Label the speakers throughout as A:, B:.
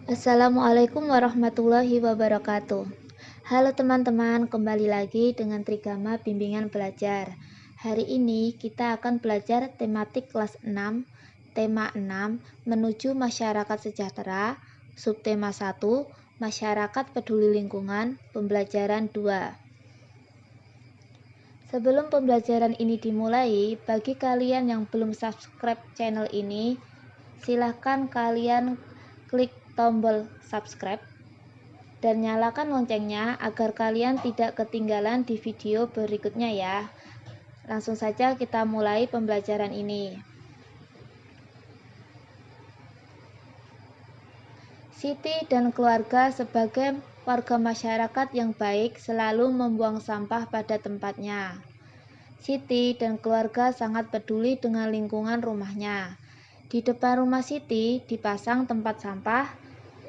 A: Assalamualaikum warahmatullahi wabarakatuh. Halo teman-teman, kembali lagi dengan Trigama Bimbingan Belajar. Hari ini kita akan belajar tematik kelas 6, tema 6, menuju masyarakat sejahtera, subtema 1, masyarakat peduli lingkungan, pembelajaran 2. Sebelum pembelajaran ini dimulai, bagi kalian yang belum subscribe channel ini, silahkan kalian klik tombol subscribe dan nyalakan loncengnya agar kalian tidak ketinggalan di video berikutnya ya. Langsung saja kita mulai pembelajaran ini. Siti dan keluarga sebagai warga masyarakat yang baik selalu membuang sampah pada tempatnya. Siti dan keluarga sangat peduli dengan lingkungan rumahnya. Di depan rumah Siti dipasang tempat sampah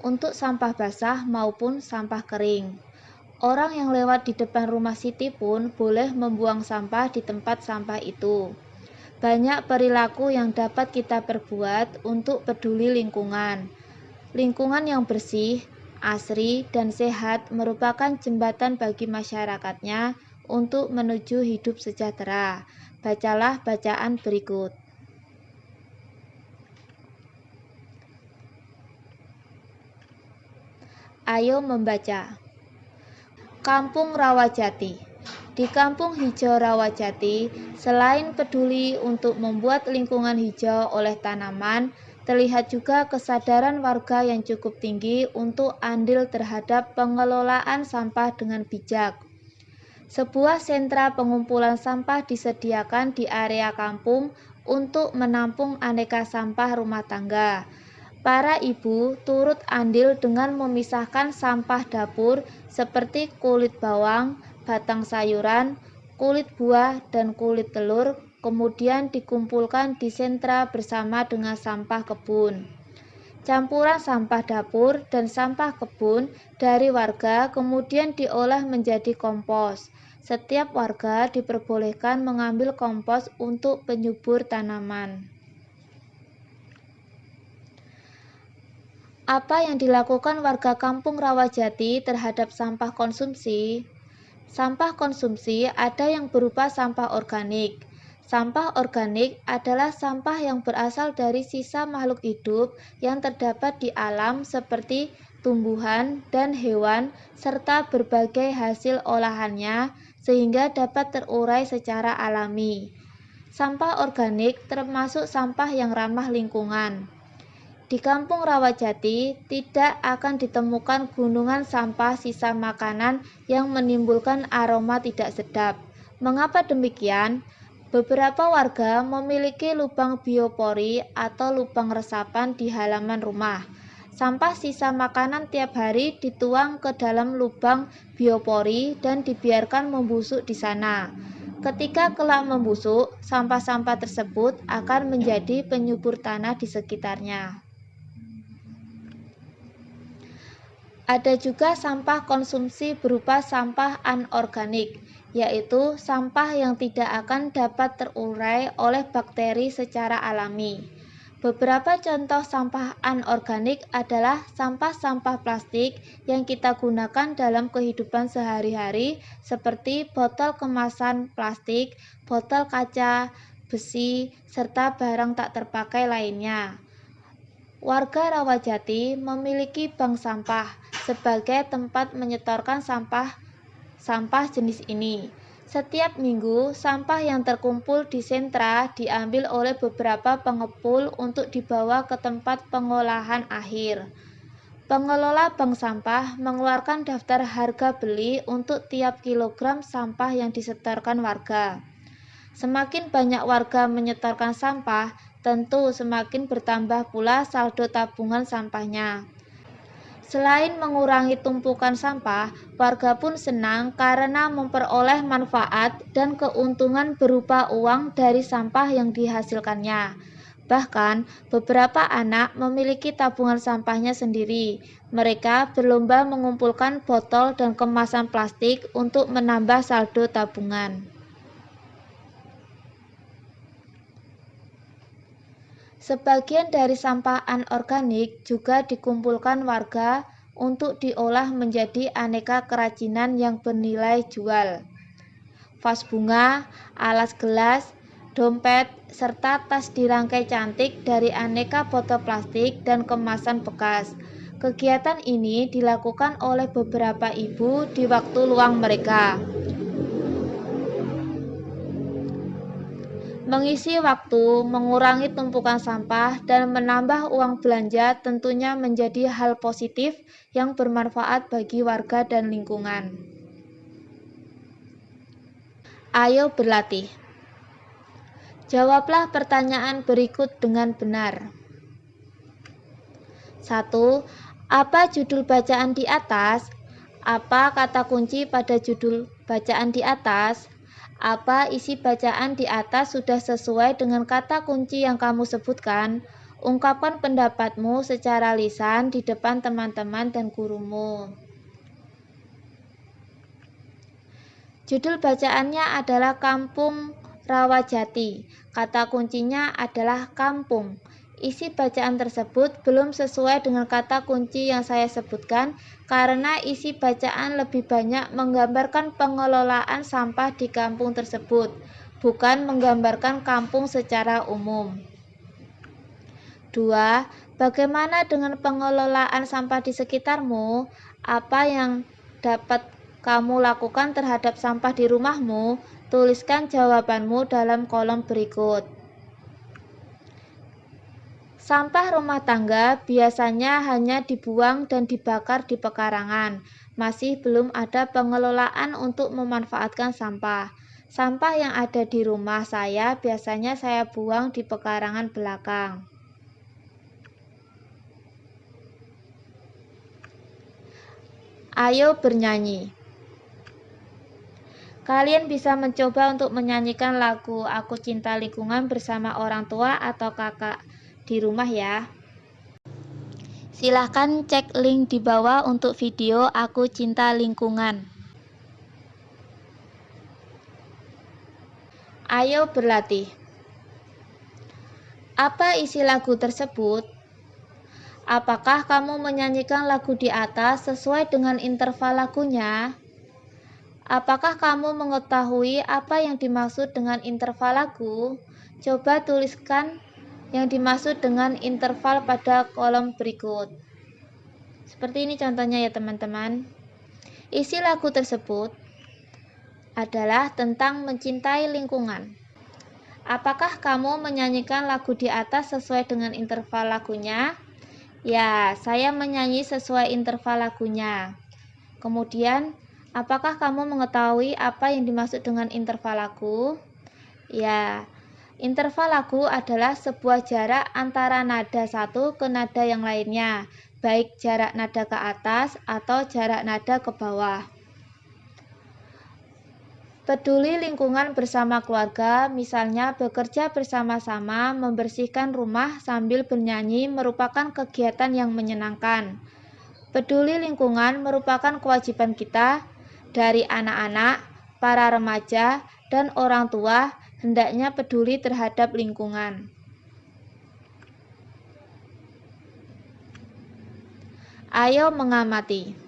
A: untuk sampah basah maupun sampah kering. Orang yang lewat di depan rumah Siti pun boleh membuang sampah di tempat sampah itu. Banyak perilaku yang dapat kita perbuat untuk peduli lingkungan. Lingkungan yang bersih, asri, dan sehat merupakan jembatan bagi masyarakatnya untuk menuju hidup sejahtera. Bacalah bacaan berikut. Ayo membaca. Kampung Rawajati. Di Kampung Hijau Rawajati, selain peduli untuk membuat lingkungan hijau oleh tanaman, terlihat juga kesadaran warga yang cukup tinggi untuk andil terhadap pengelolaan sampah dengan bijak. Sebuah sentra pengumpulan sampah disediakan di area kampung untuk menampung aneka sampah rumah tangga. Para ibu turut andil dengan memisahkan sampah dapur seperti kulit bawang, batang sayuran, kulit buah, dan kulit telur, kemudian dikumpulkan di sentra bersama dengan sampah kebun. Campuran sampah dapur dan sampah kebun dari warga kemudian diolah menjadi kompos. Setiap warga diperbolehkan mengambil kompos untuk penyubur tanaman. Apa yang dilakukan warga Kampung Rawajati terhadap sampah konsumsi? Sampah konsumsi ada yang berupa sampah organik. Sampah organik adalah sampah yang berasal dari sisa makhluk hidup yang terdapat di alam seperti tumbuhan dan hewan serta berbagai hasil olahannya sehingga dapat terurai secara alami. Sampah organik termasuk sampah yang ramah lingkungan. Di Kampung Rawajati tidak akan ditemukan gunungan sampah sisa makanan yang menimbulkan aroma tidak sedap. Mengapa demikian? Beberapa warga memiliki lubang biopori atau lubang resapan di halaman rumah. Sampah sisa makanan tiap hari dituang ke dalam lubang biopori dan dibiarkan membusuk di sana. Ketika kelak membusuk, sampah-sampah tersebut akan menjadi penyubur tanah di sekitarnya. Ada juga sampah konsumsi berupa sampah anorganik, yaitu sampah yang tidak akan dapat terurai oleh bakteri secara alami. Beberapa contoh sampah anorganik adalah sampah-sampah plastik yang kita gunakan dalam kehidupan sehari-hari seperti botol kemasan plastik, botol kaca, besi, serta barang tak terpakai lainnya. Warga Rawajati memiliki bank sampah sebagai tempat menyetorkan sampah jenis ini. Setiap minggu, sampah yang terkumpul di sentra diambil oleh beberapa pengepul untuk dibawa ke tempat pengolahan akhir. Pengelola bank sampah mengeluarkan daftar harga beli untuk tiap kilogram sampah yang disetorkan warga. Semakin banyak warga menyetorkan sampah, tentu semakin bertambah pula saldo tabungan sampahnya. Selain mengurangi tumpukan sampah, warga pun senang karena memperoleh manfaat dan keuntungan berupa uang dari sampah yang dihasilkannya. Bahkan, beberapa anak memiliki tabungan sampahnya sendiri. Mereka berlomba mengumpulkan botol dan kemasan plastik untuk menambah saldo tabungan. Sebagian dari sampah anorganik juga dikumpulkan warga untuk diolah menjadi aneka kerajinan yang bernilai jual. Vas bunga, alas gelas, dompet, serta tas dirangkai cantik dari aneka botol plastik dan kemasan bekas. Kegiatan ini dilakukan oleh beberapa ibu di waktu luang mereka. Mengisi waktu, mengurangi tumpukan sampah, dan menambah uang belanja tentunya menjadi hal positif yang bermanfaat bagi warga dan lingkungan. Ayo berlatih. Jawablah pertanyaan berikut dengan benar. 1. Apa judul bacaan di atas? Apa kata kunci pada judul bacaan di atas? Apa isi bacaan di atas sudah sesuai dengan kata kunci yang kamu sebutkan? Ungkapkan pendapatmu secara lisan di depan teman-teman dan gurumu. Judul bacaannya adalah Kampung Rawajati. Kata kuncinya adalah kampung. Isi bacaan tersebut belum sesuai dengan kata kunci yang saya sebutkan karena isi bacaan lebih banyak menggambarkan pengelolaan sampah di kampung tersebut, bukan menggambarkan kampung secara umum. 2. Bagaimana dengan pengelolaan sampah di sekitarmu? Apa yang dapat kamu lakukan terhadap sampah di rumahmu? Tuliskan jawabanmu dalam kolom berikut. Sampah rumah tangga biasanya hanya dibuang dan dibakar di pekarangan. Masih belum ada pengelolaan untuk memanfaatkan sampah. Sampah yang ada di rumah saya biasanya saya buang di pekarangan belakang. Ayo bernyanyi. Kalian bisa mencoba untuk menyanyikan lagu Aku Cinta Lingkungan bersama orang tua atau kakak di rumah ya. Silahkan cek link di bawah untuk video Aku Cinta Lingkungan. Ayo berlatih. Apa isi lagu tersebut? Apakah kamu menyanyikan lagu di atas sesuai dengan interval lagunya? Apakah kamu mengetahui apa yang dimaksud dengan interval lagu? Coba tuliskan yang dimaksud dengan interval pada kolom berikut. Seperti ini contohnya ya teman-teman. Isi lagu tersebut adalah tentang mencintai lingkungan. Apakah kamu menyanyikan lagu di atas sesuai dengan interval lagunya? Ya, saya menyanyi sesuai interval lagunya. Kemudian, apakah kamu mengetahui apa yang dimaksud dengan interval lagu? Ya, interval lagu adalah sebuah jarak antara nada satu ke nada yang lainnya, baik jarak nada ke atas atau jarak nada ke bawah. Peduli lingkungan bersama keluarga, misalnya bekerja bersama-sama membersihkan rumah sambil bernyanyi merupakan kegiatan yang menyenangkan. Peduli lingkungan merupakan kewajiban kita dari anak-anak, para remaja, dan orang tua hendaknya peduli terhadap lingkungan. Ayo mengamati.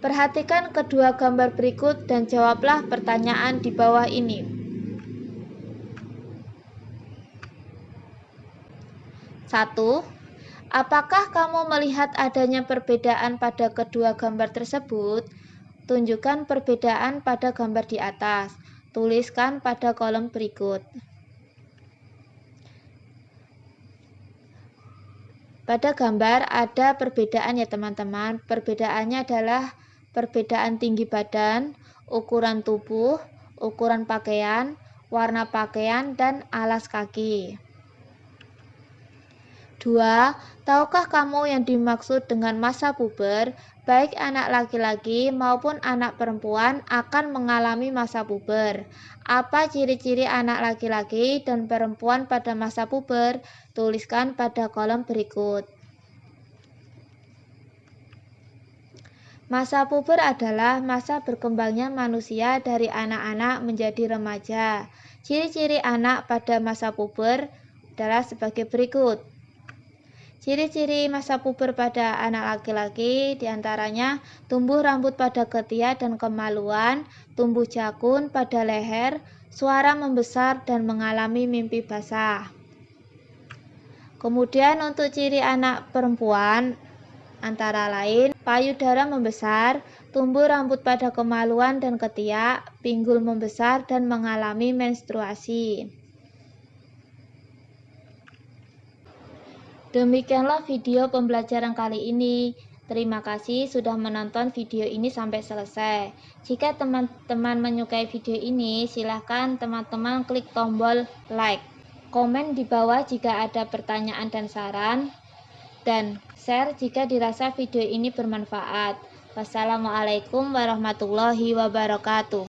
A: Perhatikan kedua gambar berikut dan jawablah pertanyaan di bawah ini. 1. Apakah kamu melihat adanya perbedaan pada kedua gambar tersebut? Tunjukkan perbedaan pada gambar di atas. Tuliskan pada kolom berikut. Pada gambar ada perbedaan ya teman-teman. Perbedaannya adalah perbedaan tinggi badan, ukuran tubuh, ukuran pakaian, warna pakaian, dan alas kaki. 2. Tahukah kamu yang dimaksud dengan masa puber? Baik anak laki-laki maupun anak perempuan akan mengalami masa puber. Apa ciri-ciri anak laki-laki dan perempuan pada masa puber? Tuliskan pada kolom berikut. Masa puber adalah masa berkembangnya manusia dari anak-anak menjadi remaja. Ciri-ciri anak pada masa puber: adalah sebagai berikut. Ciri-ciri masa puber pada anak laki-laki diantaranya tumbuh rambut pada ketiak dan kemaluan, tumbuh jakun pada leher, suara membesar dan mengalami mimpi basah. Kemudian untuk ciri anak perempuan antara lain payudara membesar, tumbuh rambut pada kemaluan dan ketiak, pinggul membesar dan mengalami menstruasi. Demikianlah video pembelajaran kali ini. Terima kasih sudah menonton video ini sampai selesai. Jika teman-teman menyukai video ini, silahkan teman-teman klik tombol like. Komen di bawah jika ada pertanyaan dan saran, dan share jika dirasa video ini bermanfaat. Wassalamualaikum warahmatullahi wabarakatuh.